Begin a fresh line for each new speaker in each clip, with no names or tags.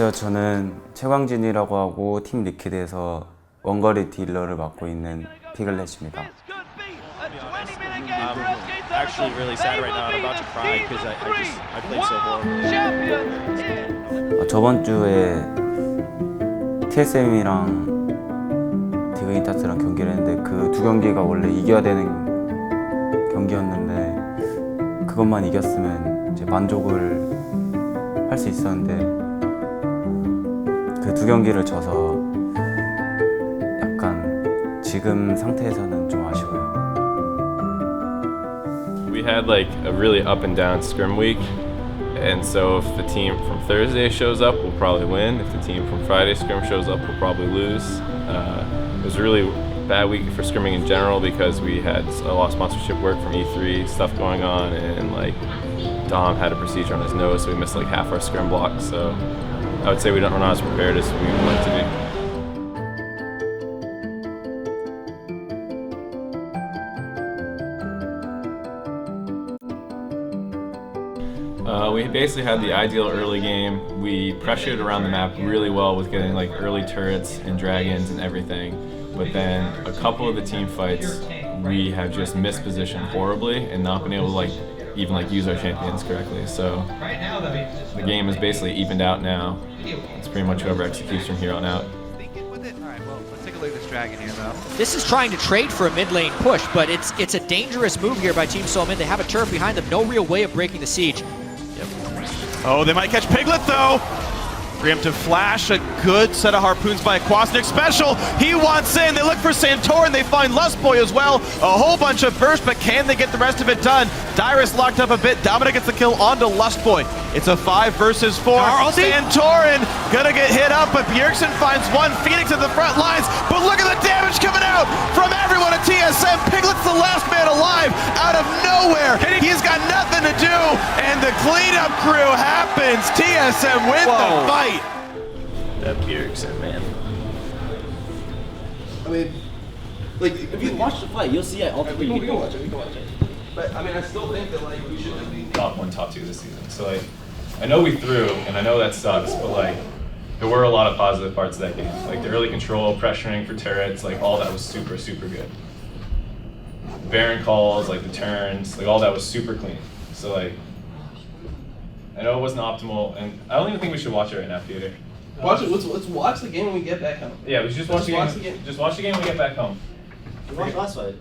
안녕하세요. 저는 최광진이라고 하고 팀 리퀴드에서 원거리 딜러를 맡고 있는 피글렛입니다.
I'm actually really sad right now. I'm about to cry because I played so horribly.
저번 주에 TSM이랑 디그니타스랑 경기를 했는데 그 두 경기가 원래 이겨야 되는 경기였는데 그것만 이겼으면 이제 만족을 할 수 있었는데 그 두 경기를 져서 약간 지금 상태에서는 좀 아쉬워요.
We had like a really up and down scrim week, and so if the team from Thursday shows up, we'll probably win. If the team from Friday scrim shows up, we'll probably lose. It was a really bad week for scrimming in general because we had a lot of sponsorship work from E3 stuff going on, and like Dom had a procedure on his nose, so we missed like half our scrim blocks. So I would say we're not as prepared as we would like to be. We basically had the ideal early game. We pressured around the map really well with getting like early turrets and dragons and everything. But then a couple of the team fights, we have just mispositioned horribly and not been able to even use our champions correctly. So the game is basically evened out now. It's pretty much whoever executes from here on out.
This is trying to trade for a mid lane push, but it's a dangerous move here by Team Solomon. They have a turret behind them, no real way of breaking the siege.
Oh, they might catch Piglet though. Preemptive flash, a good set of harpoons by Aquastic Special. He wants in, they look for Santorin, they find Lustboy as well. A whole bunch of burst, but can they get the rest of it done? Dyrus locked up a bit, Dominic gets the kill onto Lustboy. It's a 5 versus 4. Santorin gonna get hit up, but Bjergsen finds one. Phoenix at the front lines, but look at the damage coming out from everyone at TSM. Piglet's the last man alive out of nowhere. He's got nothing to do, and the cleanup crew happens. TSM win the fight.
That Bjergsen, man.
I mean, like, if you watch the fight, you'll see all three. We can watch it, But, I mean, I still think that, like, we should be
top 1, top 2 this season. So, like, I know we threw, and I know that sucks, but, like, there were a lot of positive parts of that game. Like, the early control, pressuring for turrets, like, all that was super, super good. Baron calls, like, the turns, like, all that was super clean. So, like, I know it wasn't optimal, and I don't even think we should watch it right now, Peter.
watch it. Let's watch the game when we get back home.
Yeah, we should just watch the game. Just watch the game when we get back home.
Watch last fight.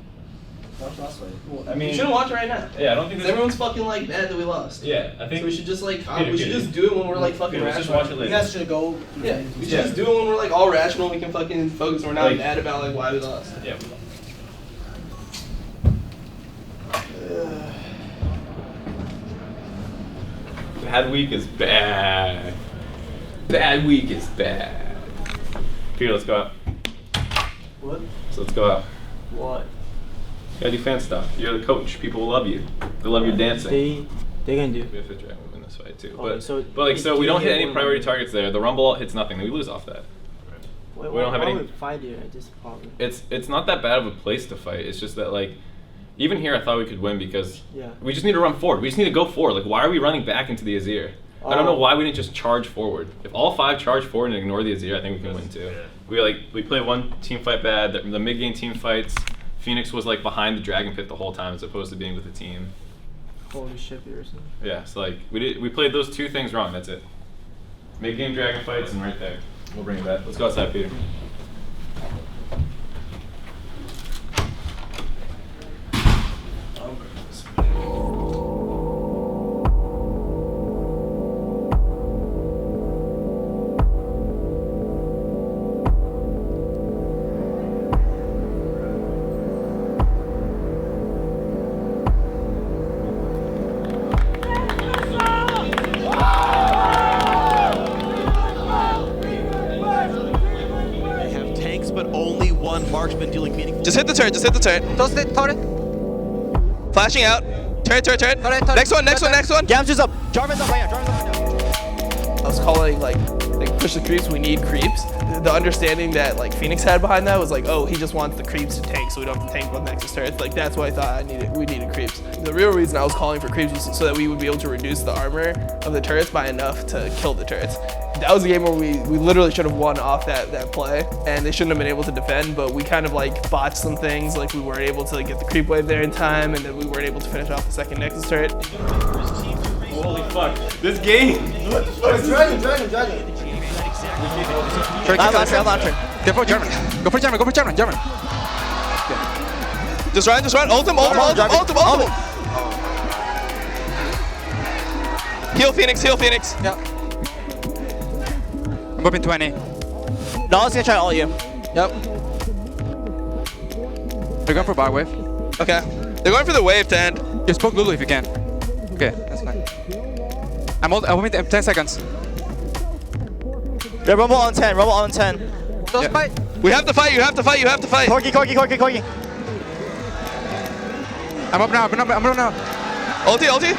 Watch last fight. Well,
I mean,
you shouldn't watch it right now.
Yeah, I don't think
everyone's fucking like mad that we lost.
Yeah, I think
so we should just like
we
should just do it when we're like fucking
let's
rational.
just watch it later.
You guys should go. Yeah, we should just do it when we're like all rational. We can fucking focus. And we're not mad about like why we lost.
Yeah. Bad week is bad. Bad week is bad. Peter, let's go out.
What?
So let's go out.
What?
You gotta do fan stuff. You're the coach. People will love you. They love your dancing.
They can do.
We have to drag them in this fight too.
Okay,
So we don't hit any priority targets there. The rumble hits nothing. We lose off that.
We
don't have any.
Fight here at this problem.
It's not that bad of a place to fight. It's just that like. Even here, I thought we could win because we just need to run forward. We just need to go forward. Like, why are we running back into the Azir? I don't know why we didn't just charge forward. If all 5 charge forward and ignore the Azir, I think we can win too. We played one team fight bad. The mid game team fights, Phoenix was like behind the Dragon Pit the whole time as opposed to being with the team.
Holy shit, Pearson.
Yeah, so like we played those 2 things wrong. That's it. Mid game Dragon fights and right there. We'll bring it back. Let's go outside, Peter.
Marksman dealing meaningful.
Just hit the turret, just hit the turret.
Toss it, turret.
Flashing out. Turret. Next one.
Gam's is up. Jarvan's up right now.
I was calling like
push the creeps, we need creeps. The understanding that like Phoenix had behind that was like, oh, he just wants the creeps to tank, so we don't have to tank both Nexus turrets. Like that's why I thought we needed creeps. The real reason I was calling for creeps was so that we would be able to reduce the armor of the turrets by enough to kill the turrets. That was a game where we literally should have won off that play, and they shouldn't have been able to defend, but we kind of like botched some things, like we weren't able to like, get the creep wave there in time, and then we weren't able to finish off the second Nexus turret.
Holy fuck. This game.
Dragon.
Lantern. Go for German. Go for German. Just run. Ult him. Heal Phoenix.
Yeah. I'm moving 20.
Nala's gonna try to ult you.
Yep. They're going for bar wave.
Okay. They're going for the wave to end.
You spoke Lulu if you can. Okay, that's fine. I'm moving 10 seconds.
Yeah, rumble on 10.
Just fight.
We have to fight. You have to fight.
Corgi.
I'm up now.
Ulti.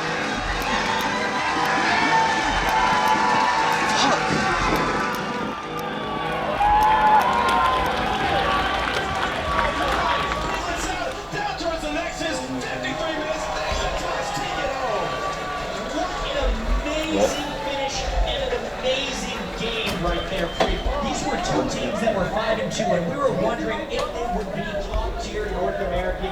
These were two teams that were 5-2, and we were wondering if they would be top-tier North American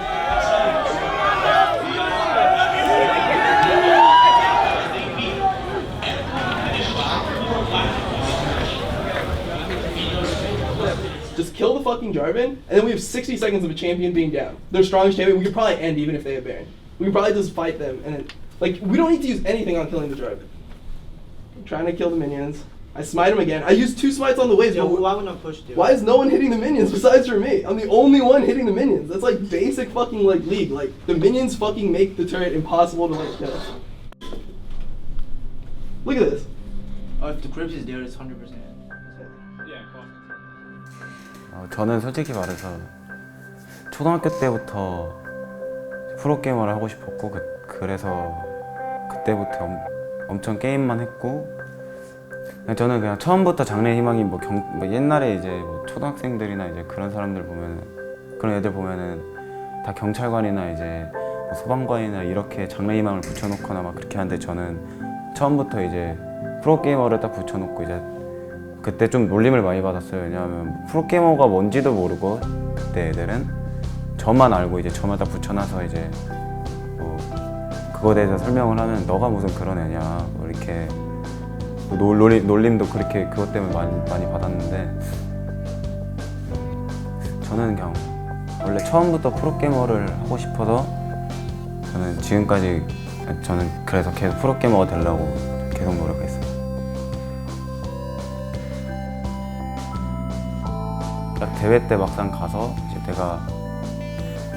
Just kill the fucking Jarvan, and then we have 60 seconds of a champion being down. Their strongest champion, we could probably end even if they have Baron. We could probably just fight them, and then, like, we don't need to use anything on killing the Jarvan. I'm trying to kill the minions. I smite him again. I used 2 smites on the waves.
Yo, why would not push, dude?
Why is no one hitting the minions besides for me? I'm the only one hitting the minions. That's like basic fucking like league. Like the minions fucking make the turret impossible to like kill. Look at this.
Oh, if the Crips is there, it's 100%.
저는 솔직히 말해서 초등학교 때부터 프로게이머를 하고 싶었고 그래서 그때부터 엄청 게임만 했고 저는 그냥 처음부터 장래 희망이 뭐 옛날에 이제 뭐 초등학생들이나 이제 그런 사람들 보면은 그런 애들 보면은 다 경찰관이나 이제 뭐 소방관이나 이렇게 장래 희망을 붙여놓거나 막 그렇게 하는데 저는 처음부터 이제 프로게이머를 딱 붙여놓고 이제 그때 좀 놀림을 많이 받았어요. 왜냐하면 프로게이머가 뭔지도 모르고 그때 애들은 저만 알고 이제 저만 딱 붙여놔서 이제 뭐 그거에 대해서 설명을 하면 너가 무슨 그런 애냐 뭐 이렇게 놀림도 그렇게 그것 때문에 많이 받았는데 저는 그냥 원래 처음부터 프로게이머를 하고 싶어서 저는 지금까지 저는 그래서 계속 프로게이머가 되려고 계속 노력했어요. 딱 대회 때 막상 가서 이제 내가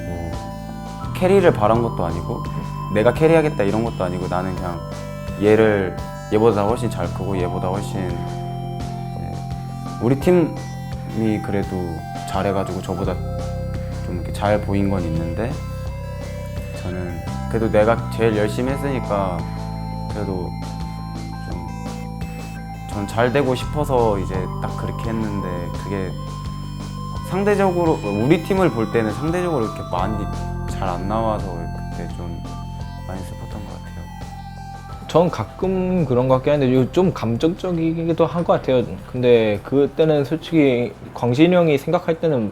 뭐 캐리를 바란 것도 아니고 내가 캐리하겠다 이런 것도 아니고 나는 그냥 얘보다 훨씬 잘 크고 얘보다 훨씬 우리 팀이 그래도 잘해가지고 저보다 좀 이렇게 잘 보인 건 있는데 저는 그래도 내가 제일 열심히 했으니까 그래도 좀 전 잘 되고 싶어서 이제 딱 그렇게 했는데 그게 상대적으로 우리 팀을 볼 때는 상대적으로 이렇게 많이 잘 안 나와서 그때 좀 많이 슬펐던 것 같아요.
전 가끔 그런 것 같긴 한데 좀 감정적이기도 한 것 같아요. 근데 그때는 솔직히 광진이 형이 생각할 때는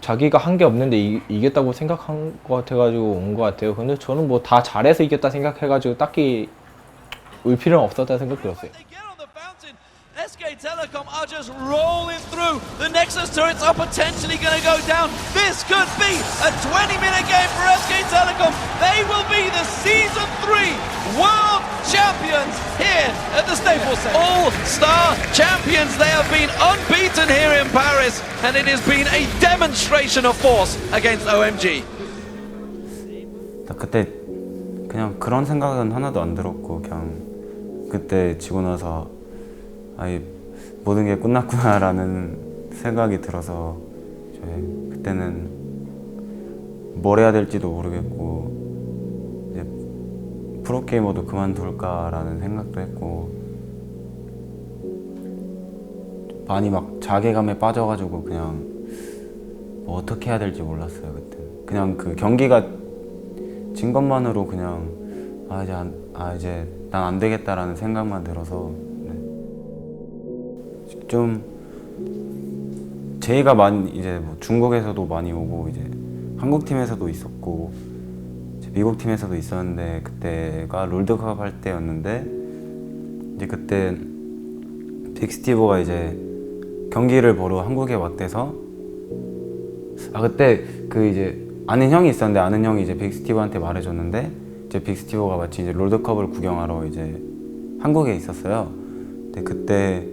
자기가 한 게 없는데 이겼다고 생각한 것 같아가지고 온 것 같아요. 근데 저는 뭐 다 잘해서 이겼다 생각해가지고 딱히 울 필요는 없었다 생각 들었어요.
SK Telecom are just rolling through. The Nexus turrets are potentially going to go down. This could be a 20-minute game for SK Telecom. They will be the Season 3 World Champions here at the Staples Center. All-Star Champions. They have been unbeaten here in Paris, and it has been a demonstration of force against OMG.
그때 그냥 그런 생각은 하나도 안 들었고 그냥 그때 지고 나서 아이 모든 게 끝났구나라는 생각이 들어서 그때는 뭘 해야 될지도 모르겠고 이제 프로게이머도 그만둘까라는 생각도 했고 많이 막 자괴감에 빠져가지고 그냥 뭐 어떻게 해야 될지 몰랐어요 그때. 그냥 그 경기가 진 것만으로 그냥 이제 난 안 되겠다라는 생각만 들어서 좀 제의가 많이 이제 뭐 중국에서도 많이 오고 이제 한국 팀에서도 있었고 미국 팀에서도 있었는데 그때가 롤드컵 할 때였는데 이제 그때 빅스티브가 이제 경기를 보러 한국에 왔대서 그때 그 이제 아는 형이 있었는데 아는 형이 이제 빅스티브한테 말해줬는데 이제 빅스티브가 마치 이제 롤드컵을 구경하러 이제 한국에 있었어요. 근데 그때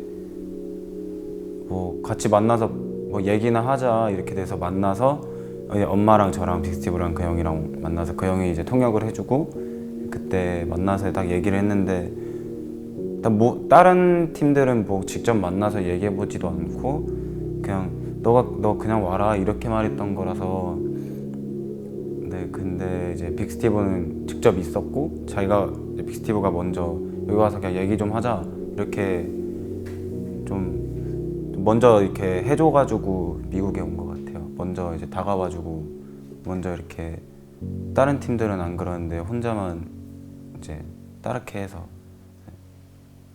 뭐 같이 만나서 뭐 얘기나 하자 이렇게 돼서 만나서 엄마랑 저랑 빅스티브랑 그 형이랑 만나서 그 형이 이제 통역을 해주고 그때 만나서 딱 얘기를 했는데 뭐 다른 팀들은 뭐 직접 만나서 얘기해보지도 않고 그냥 너 그냥 와라 이렇게 말했던 거라서 근데 이제 빅스티브는 직접 있었고 자기가 이제 빅스티브가 먼저 여기 와서 그냥 얘기 좀 하자 이렇게 좀 먼저 이렇게 해줘가지고 미국에 온 것 같아요. 먼저 이제 다가와주고 먼저 이렇게 다른 팀들은 안 그러는데 혼자만 이제 따르게 해서.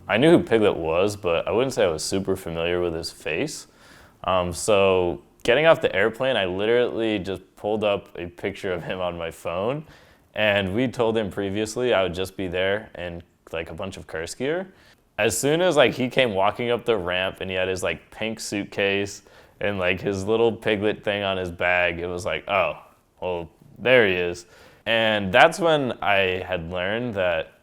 I knew who Piglet was, but I wouldn't say I was super familiar with his face. So getting off the airplane, I literally just pulled up a picture of him on my phone, and we told him previously I would just be there in like a bunch of curse gear. As soon as like he came walking up the ramp and he had his like pink suitcase and like his little Piglet thing on his bag, it was like, oh, well, there he is. And that's when I had learned that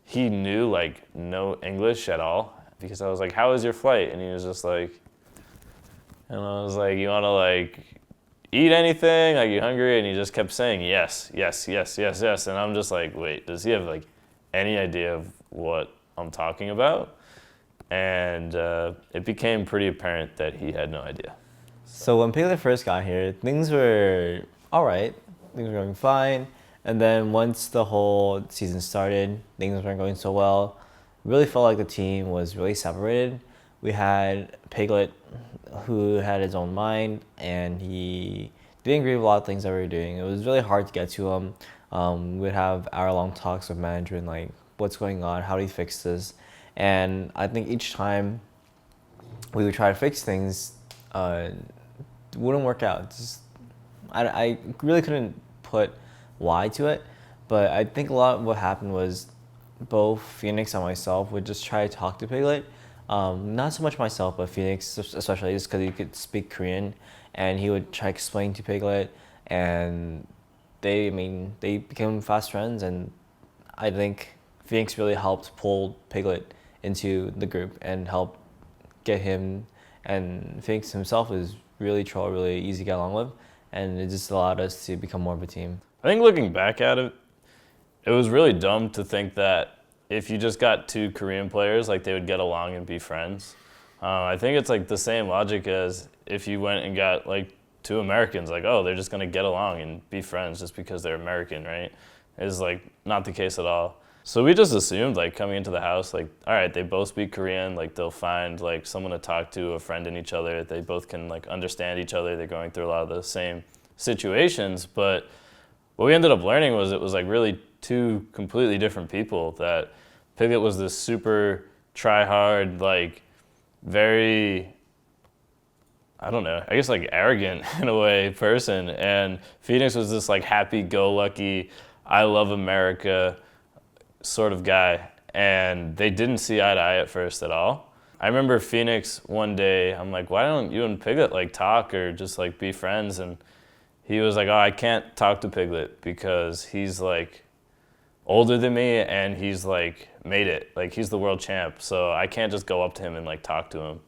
he knew like no English at all, because I was like, how was your flight? And he was just like, and I was like, you wanna like eat anything? Like, you hungry? And he just kept saying yes, yes, yes, yes, yes. And I'm just like, wait, does he have like any idea of what I'm talking about? And it became pretty apparent that he had no idea.
So when Piglet first got here, things were all right. Things were going fine. And then once the whole season started, things weren't going so well. Really felt like the team was really separated. We had Piglet, who had his own mind, and he didn't agree with a lot of things that we were doing. It was really hard to get to him. We'd have hour-long talks with management, like, what's going on, how do we fix this? And I think each time we would try to fix things, it wouldn't work out. I really couldn't put why to it, but I think a lot of what happened was both Phoenix and myself would just try to talk to Piglet. Not so much myself, but Phoenix especially, just because he could speak Korean, and he would try to explain to Piglet, and they became fast friends, and I think Phoenix really helped pull Piglet into the group and help get him, and Phoenix himself is really troll, really easy to get along with, and it just allowed us to become more of a team.
I think looking back at it, it was really dumb to think that if you just got two Korean players, like they would get along and be friends. I think it's like the same logic as if you went and got like two Americans, like, oh, they're just gonna get along and be friends just because they're American, right? It's like not the case at all. So we just assumed, like, coming into the house, like, all right, they both speak Korean, like they'll find like someone to talk to, a friend in each other. They both can like understand each other. They're going through a lot of the same situations, but what we ended up learning was it was like really two completely different people. That Piglet was this super try-hard, like very, I don't know, I guess like arrogant in a way person, and Phoenix was this like happy-go-lucky, I love America sort of guy, and they didn't see eye to eye at first at all. I remember Phoenix one day, I'm like, why don't you and Piglet like talk or just like be friends? And he was like, oh, I can't talk to Piglet because he's like older than me and he's like made it. Like he's the world champ, so I can't just go up to him and like talk to him.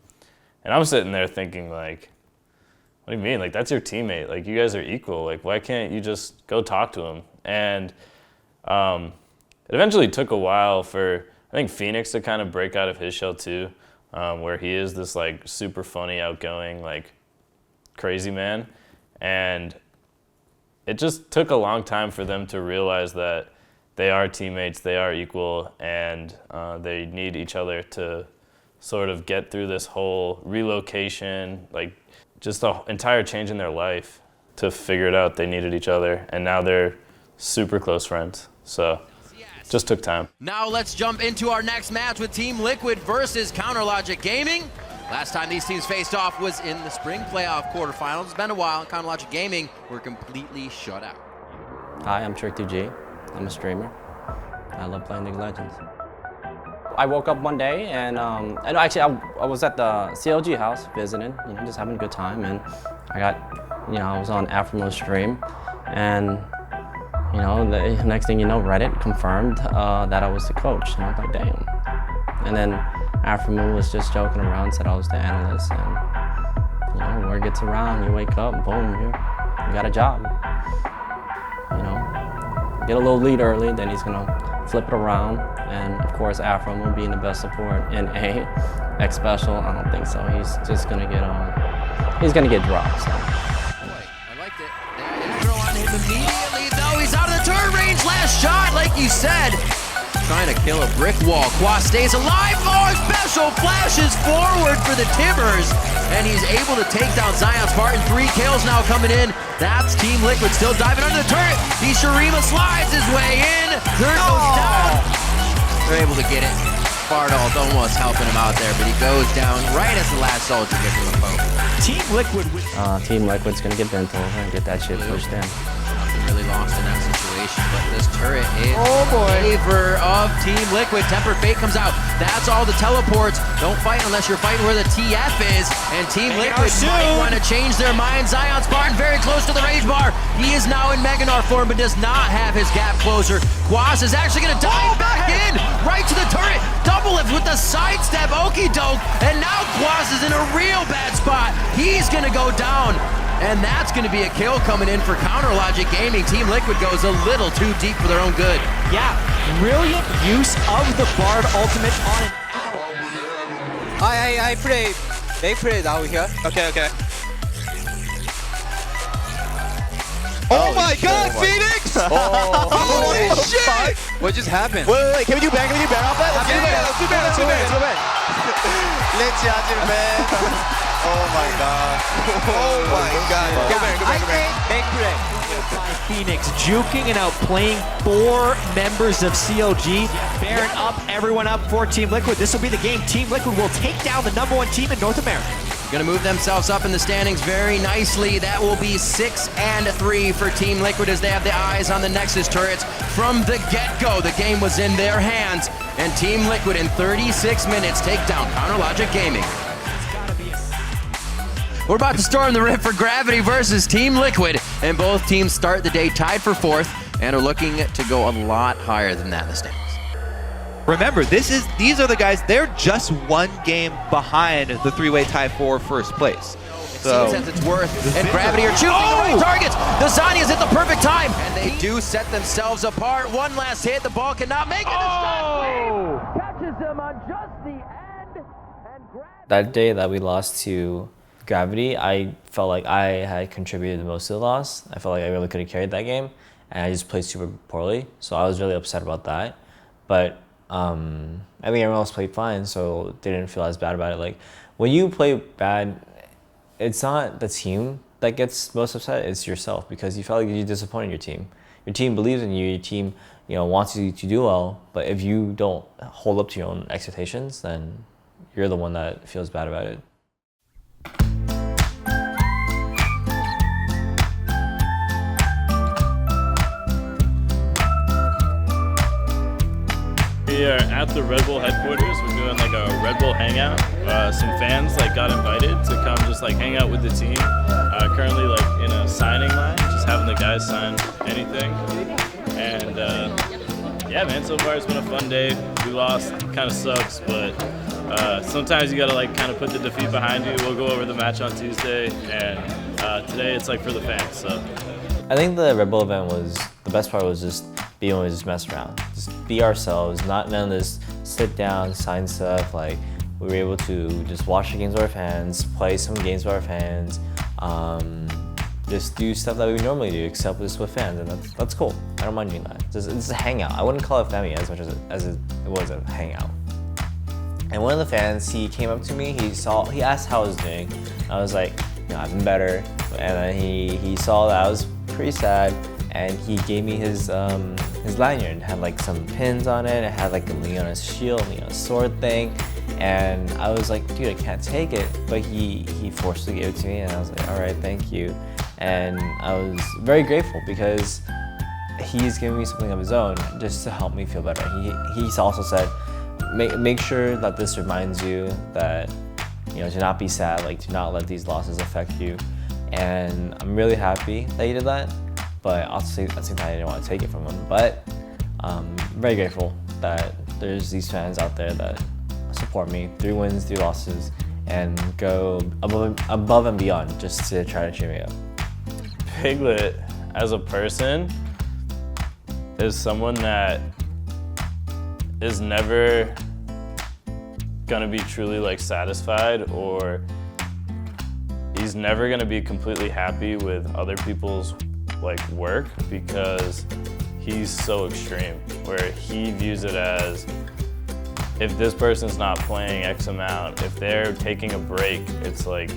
And I'm sitting there thinking like, what do you mean? Like that's your teammate. Like you guys are equal. Like why can't you just go talk to him? And it eventually took a while for, I think, Phoenix to kind of break out of his shell too, where he is this like super funny, outgoing, like crazy man. And it just took a long time for them to realize that they are teammates, they are equal, and they need each other to sort of get through this whole relocation, like just the entire change in their life to figure it out. They needed each other, and now they're super close friends. So just took time.
Now let's jump into our next match with Team Liquid versus Counterlogic Gaming. Last time these teams faced off was in the spring playoff quarterfinals. It's been a while, and Counterlogic Gaming were completely shut out.
Hi, I'm Trick2G. I'm a streamer. I love playing League of Legends.
I woke up one day and actually I was at the CLG house visiting, just having a good time, and I got, I was on Afromo's stream, and the next thing you know, Reddit confirmed that I was the coach, and I was like, damn. And then Afromo was just joking around, said I was the analyst, and word gets around, you wake up, boom, you got a job. Get a little lead early, then he's gonna flip it around, and of course Afromo being the best support in A, X Special, I don't think so. He's just gonna get he's gonna get dropped. So.
I liked it. Intro on him immediately, though. He's out of the turret range. Last shot, like you said. Trying to kill a brick wall. Qua stays alive. Oh, Special flashes forward for the Timbers. And he's able to take down Zion Spartan. 3 kills now coming in. That's Team Liquid still diving under the turret. He Shurima slides his way in. Turret goes down. They're able to get it. Bardolph almost helping him out there, but he goes down right as the last soldier gets to the poke.
Team Liquid.
Team Liquid's gonna get bent over and get that shit pushed in.
Nothing really lost in that situation, but this turret is in favor of Team Liquid. Tempered Fate comes out. That's all the teleports. Don't fight unless you're fighting where the TF is. And Team Liquid might want to change their mind. Zion Spartan very close to the rage bar. He is now in Meganar form, but does not have his gap closer. Quas is actually going to dive back in, right to the turret. Double lift with the sidestep, okie doke. And now Quas is in a real bad spot. He's going to go down. And that's going to be a kill coming in for Counterlogic Gaming. Team Liquid goes a little too deep for their own good.
Yeah, brilliant use of the Bard ultimate on it.
They play out here. Okay.
Oh my God, Phoenix! Holy shit!
What just happened?
Wait, can we do ban? Off that? Let's do ban. Let's do ban. Oh my God. Go
By Phoenix, juking and outplaying 4 members of COG. Baron up, everyone up for Team Liquid. This will be the game. Team Liquid will take down the #1 team in North America.
Going to move themselves up in the standings very nicely. That will be 6-3 for Team Liquid as they have the eyes on the Nexus turrets from the get-go. The game was in their hands, and Team Liquid in 36 minutes take down Counterlogic Gaming. We're about to storm the Rift for Gravity versus Team Liquid, and both teams start the day tied for 4th and are looking to go a lot higher than that in the standings.
Remember, these are the guys, they're just 1 game behind the 3-way tie for first place.
So seems it's worth, and Gravity are choosing the right targets. The Zanya's at the perfect time, and they do set themselves apart. One last hit, the ball cannot make it. Catches them on just the end.
That day that we lost to Gravity, I felt like I had contributed the most to the loss. I felt like I really could have carried that game, and I just played super poorly. So I was really upset about that. But I think everyone else played fine, so they didn't feel as bad about it. Like when you play bad, it's not the team that gets most upset, it's yourself, because you felt like you disappointed your team. Your team believes in you, your team wants you to do well, but if you don't hold up to your own expectations, then you're the one that feels bad about it.
We are at the Red Bull headquarters. We're doing like a Red Bull hangout. Some fans got invited to come just hang out with the team. Currently in a signing line, just having the guys sign anything. And yeah, man, so far it's been a fun day. We lost, kind of sucks, but sometimes you gotta kind of put the defeat behind you. We'll go over the match on Tuesday, and today it's for the fans. So
I think the Red Bull event the best part was just being able to just mess around, just be ourselves, none of this sit down, sign stuff. We were able to just watch the games with our fans, play some games with our fans, just do stuff that we normally do, except just with fans, and that's cool. I don't mind doing that. It's a hangout. I wouldn't call it family as much as it was a hangout. And one of the fans, he came up to me, he asked how I was doing. I was like, I've been better. And then he saw that I was pretty sad, and he gave me his lanyard. It had like some pins on it. It had like the Leona's shield, Leona's sword thing. And I was like, dude, I can't take it. But he forcefully gave it to me, and I was like, all right, thank you. And I was very grateful because he's giving me something of his own just to help me feel better. He's also said, make sure that this reminds you that, to not be sad, like to not let these losses affect you. And I'm really happy that he did that, but also at the same time I didn't want to take it from him. But I'm very grateful that there's these fans out there that support me through wins, through losses, and go above and beyond just to try to cheer me up.
Piglet, as a person, is someone that is never gonna be truly like satisfied, or he's never gonna be completely happy with other people's like work, because he's so extreme, where he views it as, if this person's not playing X amount, if they're taking a break, it's like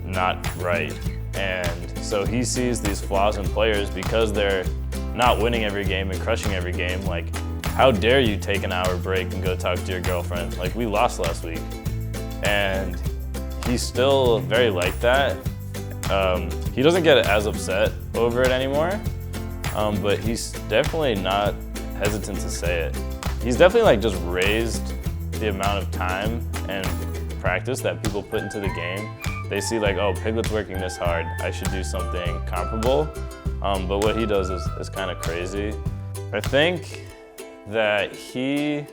not right. And so he sees these flaws in players because they're not winning every game and crushing every game. Like, how dare you take an hour break and go talk to your girlfriend? Like, we lost last week. And he's still very like that. He doesn't get as upset over it anymore, but he's definitely not hesitant to say it. He's definitely like just raised the amount of time and practice that people put into the game. They see like, oh, Piglet's working this hard, I should do something comparable. But what he does is kind of crazy. I think that he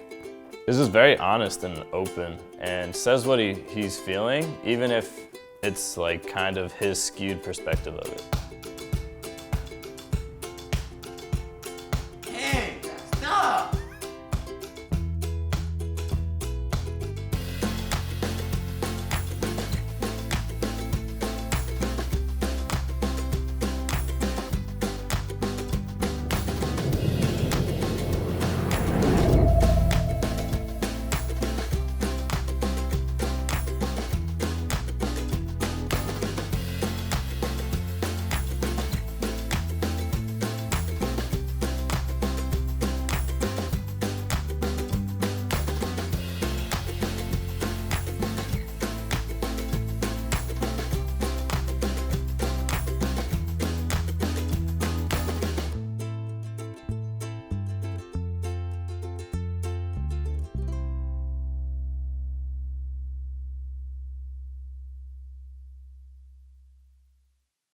is just very honest and open and says what he's feeling, even if it's like kind of his skewed perspective of it.